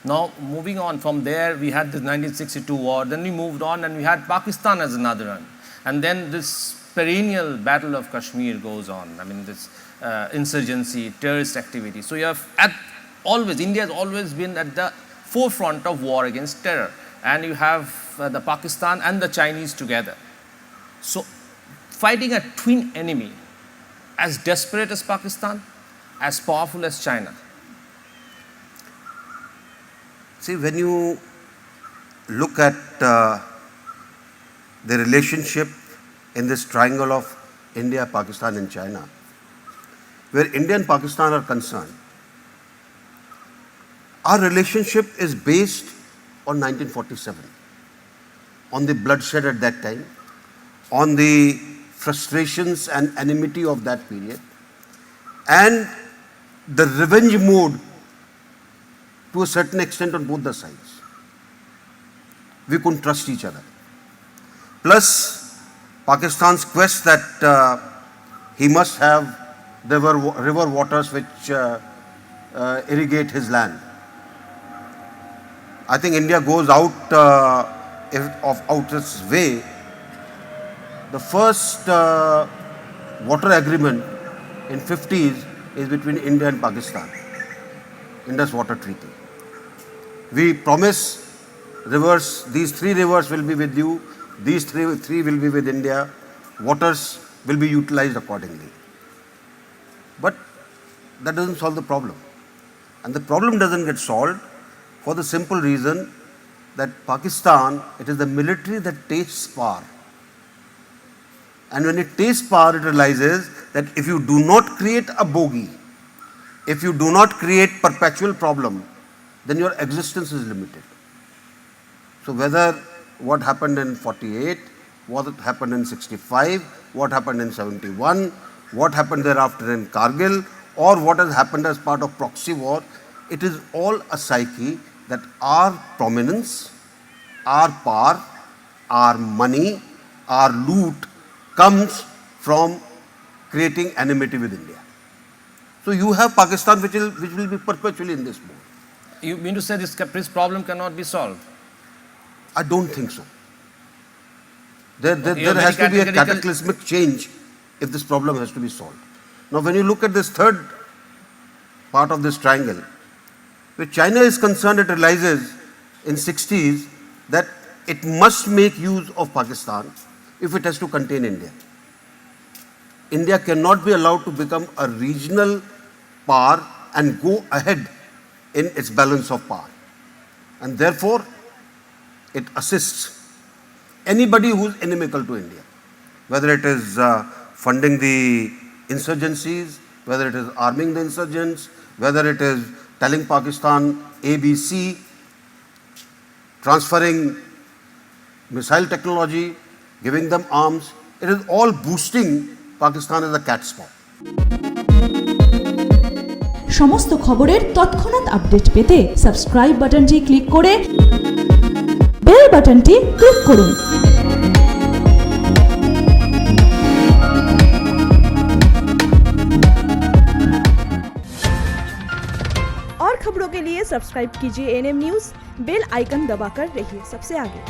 Now, moving on from there, we had the 1962 war, then we moved on and we had Pakistan as another one. And then this perennial battle of Kashmir goes on. I mean, this insurgency, terrorist activity. So you have India has always been at the forefront of war against terror. And you have the Pakistan and the Chinese together. So fighting a twin enemy as desperate as Pakistan, as powerful as China. See, when you look at the relationship in this triangle of India, Pakistan and China, where India and Pakistan are concerned, our relationship is based on 1947, on the bloodshed at that time, on the frustrations and enmity of that period, and the revenge mood to a certain extent on both the sides. We couldn't trust each other. Plus, Pakistan's quest that he must have the river waters which irrigate his land. I think India goes out of its way. The first water agreement in 50s is between India and Pakistan, Indus Water Treaty. We promise rivers, these 3 rivers will be with you, these three will be with India, waters will be utilized accordingly. But that doesn't solve the problem. And the problem doesn't get solved for the simple reason that Pakistan, it is the military that tastes power. And when it tastes power, it realizes that if you do not create a bogey, if you do not create perpetual problem, then your existence is limited. So whether what happened in 48, what happened in 65, what happened in 71, what happened thereafter in Kargil, or what has happened as part of proxy war, it is all a psyche that our prominence, our power, our money, our loot comes from creating enmity with India. So you have Pakistan which will be perpetually in this mode. You mean to say this problem cannot be solved? I don't think so. There has to be a cataclysmic change if this problem has to be solved. Now when you look at this third part of this triangle, where China is concerned, it realizes in 60s that it must make use of Pakistan if it has to contain India. India cannot be allowed to become a regional power and go ahead in its balance of power. And therefore, it assists anybody who is inimical to India, whether it is funding the insurgencies, whether it is arming the insurgents, whether it is telling Pakistan ABC, transferring missile technology, giving them arms. It is all boosting Pakistan as a cat's paw. সমস্ত খবরের তৎক্ষণাৎ update পেতে subscribe বাটনটি click করে bell বাটনটি click করুন। और खबरों के लिए सब्सक्राइब कीजिए एनएम न्यूज़, बेल आइकन दबाकर रहिए सबसे आगे।